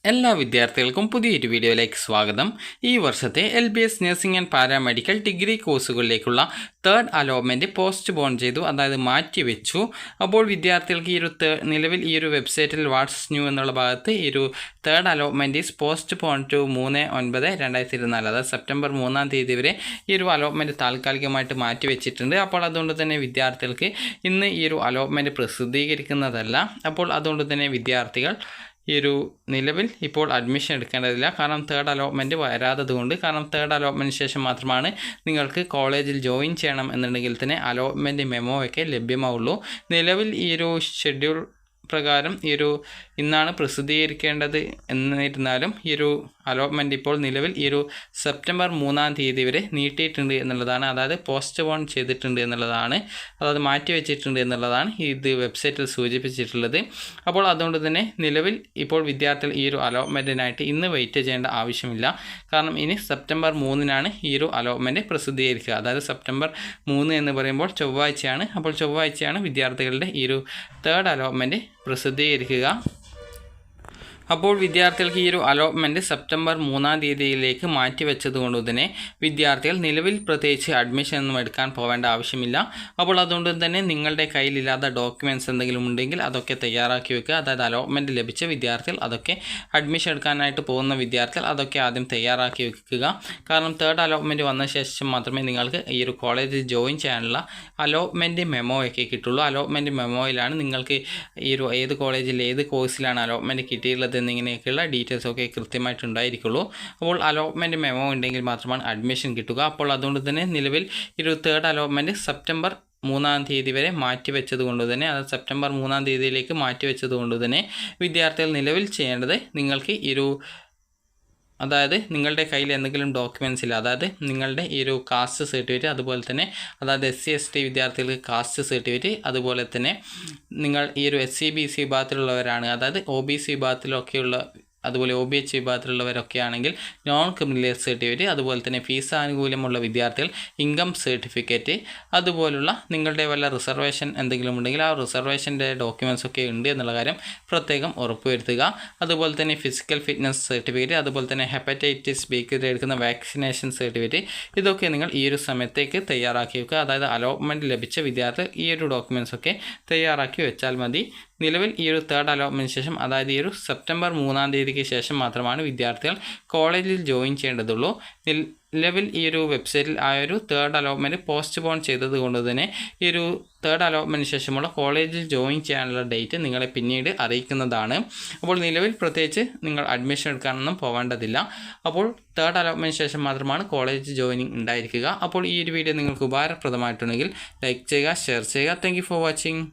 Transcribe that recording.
എല്ലാ വിദ്യാർത്ഥികൾക്കും പുതിയൊരു വീഡിയോയിലേക്ക് സ്വാഗതം. ഈ വർഷത്തെ LBS nursing and paramedical degree കോഴ്സുകളിലേക്കുള്ള തേർഡ് അലോട്ട്മെൻറ്റ് പോസ്റ്റ് പോൺ ചെയ്തു, അതായത് മാറ്റിവെച്ചു. അപ്പോൾ വിദ്യാർത്ഥികൾക്ക് നിലവിൽ ഈ ഒരു വെബ്സൈറ്റിൽ വാട്ട്സ് ന്യൂ എന്നുള്ള ഭാഗത്ത് ഈ ഒരു third allotment is postponed to 3/9/2024, അതായത് സെപ്റ്റംബർ 3-ാം തീയതി വരെ ഈ ഒരു അലോട്ട്മെൻറ്റ് താൽക്കാലികമായിട്ട് മാറ്റിവെച്ചിട്ടുണ്ട്. അപ്പോൾ അതുകൊണ്ട് തന്നെ വിദ്യാർത്ഥികൾക്ക് ഇന്ന് ഈ ഒരു അലോട്ട്മെൻറ്റ് പ്രസിദ്ധീകരിക്കുന്നതല്ല. അപ്പോൾ അതുകൊണ്ട് തന്നെ വിദ്യാർത്ഥികൾ ഈ ഒരു നിലവിൽ ഇപ്പോൾ അഡ്മിഷൻ എടുക്കേണ്ടതില്ല, കാരണം തേർഡ് അലോട്ട്മെൻറ്റ് വരാത്തതുകൊണ്ട്. കാരണം തേർഡ് അലോട്ട്മെൻറ്റിന് ശേഷം മാത്രമാണ് നിങ്ങൾക്ക് കോളേജിൽ ജോയിൻ ചെയ്യണം എന്നുണ്ടെങ്കിൽ തന്നെ അലോട്ട്മെൻറ്റ് മെമ്മോ ഒക്കെ ലഭ്യമാവുള്ളൂ. നിലവിൽ ഈ ഒരു ഷെഡ്യൂൾ പ്രകാരം ഇന്നാണ് പ്രസിദ്ധീകരിക്കേണ്ടത്. എന്നിരുന്നാലും ഈ ഒരു അലോട്ട്മെൻറ്റ് ഇപ്പോൾ നിലവിൽ ഈ ഒരു സെപ്റ്റംബർ 3-ാം തീയതി വരെ നീട്ടിയിട്ടുണ്ട് എന്നുള്ളതാണ്, അതായത് പോസ്റ്റ് പോൺ ചെയ്തിട്ടുണ്ട് എന്നുള്ളതാണ്, അതായത് മാറ്റിവെച്ചിട്ടുണ്ട് എന്നുള്ളതാണ് ഇത് വെബ്സൈറ്റിൽ സൂചിപ്പിച്ചിട്ടുള്ളത്. അപ്പോൾ അതുകൊണ്ട് തന്നെ നിലവിൽ ഇപ്പോൾ വിദ്യാർത്ഥികൾ ഈ ഒരു അലോട്ട്മെൻറ്റിനായിട്ട് ഇന്ന് വെയിറ്റ് ചെയ്യേണ്ട ആവശ്യമില്ല. കാരണം ഇനി സെപ്റ്റംബർ 3-നാണ് ഈ ഒരു അലോട്ട്മെൻറ്റ് പ്രസിദ്ധീകരിക്കുക. അതായത് സെപ്റ്റംബർ 3 എന്ന് പറയുമ്പോൾ ചൊവ്വാഴ്ചയാണ്. അപ്പോൾ ചൊവ്വാഴ്ചയാണ് വിദ്യാർത്ഥികളുടെ ഈ ഒരു തേർഡ് അലോട്ട്മെൻറ്റ് പ്രസിദ്ധീകരിക്കുക. അപ്പോൾ വിദ്യാർത്ഥികൾക്ക് ഈ ഒരു അലോട്ട്മെൻറ്റ് സെപ്റ്റംബർ 3-ാം തീയതിയിലേക്ക് മാറ്റിവെച്ചതുകൊണ്ട് തന്നെ വിദ്യാർത്ഥികൾ നിലവിൽ പ്രത്യേകിച്ച് അഡ്മിഷൻ ഒന്നും എടുക്കാൻ പോവേണ്ട ആവശ്യമില്ല. അപ്പോൾ അതുകൊണ്ട് തന്നെ നിങ്ങളുടെ കയ്യിലില്ലാത്ത ഡോക്യുമെൻറ്റ്സ് എന്തെങ്കിലും ഉണ്ടെങ്കിൽ അതൊക്കെ തയ്യാറാക്കി വെക്കുക. അതായത് അലോട്ട്മെൻറ്റ് ലഭിച്ച വിദ്യാർത്ഥികൾ, അതൊക്കെ അഡ്മിഷൻ എടുക്കാനായിട്ട് പോകുന്ന വിദ്യാർത്ഥികൾ അതൊക്കെ ആദ്യം തയ്യാറാക്കി വെക്കുക. കാരണം തേർഡ് അലോട്ട്മെൻറ്റ് വന്ന ശേഷം മാത്രമേ നിങ്ങൾക്ക് ഈ ഒരു കോളേജിൽ ജോയിൻ ചെയ്യാനുള്ള അലോട്ട്മെൻറ്റ് മെമ്മോ ഒക്കെ കിട്ടുള്ളൂ. അലോട്ട്മെൻറ്റ് മെമ്മോയിലാണ് നിങ്ങൾക്ക് ഈ ഒരു ഏത് കോളേജിൽ ഏത് കോഴ്സിലാണ് അലോട്ട്മെൻറ്റ് കിട്ടിയിട്ടുള്ളത് എന്നിങ്ങനെയൊക്കെയുള്ള ഡീറ്റെയിൽസ് ഒക്കെ കൃത്യമായിട്ടുണ്ടായിരിക്കുള്ളൂ. അപ്പോൾ അലോട്ട്മെൻറ്റ് മെമ്മോ ഉണ്ടെങ്കിൽ മാത്രമാണ് അഡ്മിഷൻ കിട്ടുക. അപ്പോൾ അതുകൊണ്ട് തന്നെ നിലവിൽ ഈ ഒരു തേർഡ് അലോട്ട്മെൻറ്റ് സെപ്റ്റംബർ 3-ാം തീയതി വരെ മാറ്റിവെച്ചത് കൊണ്ട് തന്നെ, അത് സെപ്റ്റംബർ 3-ാം തീയതിയിലേക്ക് മാറ്റിവെച്ചത് കൊണ്ട് തന്നെ വിദ്യാർത്ഥികൾ നിലവിൽ ചെയ്യേണ്ടത്, നിങ്ങൾക്ക് അതായത് നിങ്ങളുടെ കയ്യിൽ എന്തെങ്കിലും ഡോക്യുമെൻറ്റ്സ് ഇല്ല, അതായത് നിങ്ങളുടെ ഈ ഒരു കാസ്റ്റ് സർട്ടിഫിക്കറ്റ്, അതുപോലെ തന്നെ അതായത് SC/ST വിദ്യാർത്ഥികൾക്ക് കാസ്റ്റ് സർട്ടിഫിക്കറ്റ്, അതുപോലെ തന്നെ നിങ്ങൾ ഈ ഒരു SC/BC വിഭാഗത്തിലുള്ളവരാണ്, അതായത് OBC വിഭാഗത്തിലൊക്കെയുള്ള, അതുപോലെ OBH വിഭാഗത്തിലുള്ളവരൊക്കെ ആണെങ്കിൽ നോൺ ക്രിമിനൽ സർട്ടിഫിക്കറ്റ്, അതുപോലെ തന്നെ ഫീസ് ആനുകൂല്യമുള്ള വിദ്യാർത്ഥികൾ ഇൻകം സർട്ടിഫിക്കറ്റ്, അതുപോലുള്ള നിങ്ങളുടെ വല്ല റിസർവേഷൻ എന്തെങ്കിലും ഉണ്ടെങ്കിൽ ആ റിസർവേഷൻ്റെ ഡോക്യുമെൻറ്റ്സ് ഒക്കെ ഉണ്ട് എന്നുള്ള കാര്യം പ്രത്യേകം ഉറപ്പുവരുത്തുക. അതുപോലെ തന്നെ ഫിസിക്കൽ ഫിറ്റ്നസ് സർട്ടിഫിക്കറ്റ്, അതുപോലെ തന്നെ ഹെപ്പറ്റൈറ്റിസ് ബിക്ക് എടുക്കുന്ന വാക്സിനേഷൻ സർട്ടിഫിക്കറ്റ്, ഇതൊക്കെ നിങ്ങൾ ഈ ഒരു സമയത്തേക്ക് തയ്യാറാക്കി വെക്കുക. അതായത് അലോട്ട്മെൻറ്റ് ലഭിച്ച വിദ്യാർത്ഥികൾ ഈ ഒരു ഡോക്യുമെൻറ്റ്സ് ഒക്കെ തയ്യാറാക്കി വെച്ചാൽ മതി. നിലവിൽ ഈ ഒരു തേർഡ് അലോട്ട്മെൻറ്റിന് ശേഷം, അതായത് ഈ ഒരു സെപ്റ്റംബർ 3-ാം തീയതിക്ക് ശേഷം മാത്രമാണ് വിദ്യാർത്ഥികൾ കോളേജിൽ ജോയിൻ ചെയ്യേണ്ടതുള്ളൂ. നിലവിൽ ഈ ഒരു വെബ്സൈറ്റിൽ ആ ഒരു തേർഡ് അലോട്ട്മെൻറ്റ് പോസ്റ്റ് പോൺ ചെയ്തത് കൊണ്ട് തന്നെ ഈ ഒരു തേർഡ് അലോട്ട്മെൻറ്റിന് ശേഷമുള്ള കോളേജിൽ ജോയിൻ ചെയ്യാനുള്ള ഡേറ്റ് നിങ്ങളെ പിന്നീട് അറിയിക്കുന്നതാണ്. അപ്പോൾ നിലവിൽ പ്രത്യേകിച്ച് നിങ്ങൾ അഡ്മിഷൻ എടുക്കാനൊന്നും പോവേണ്ടതില്ല. അപ്പോൾ തേർഡ് അലോട്ട്മെൻറ്റിന് ശേഷം മാത്രമാണ് കോളേജ് ജോയിനിങ് ഉണ്ടായിരിക്കുക. അപ്പോൾ ഈ ഒരു വീഡിയോ നിങ്ങൾക്ക് ഉപകാരപ്രദമായിട്ടുണ്ടെങ്കിൽ ലൈക്ക് ചെയ്യുക, ഷെയർ ചെയ്യുക. Thank you for watching.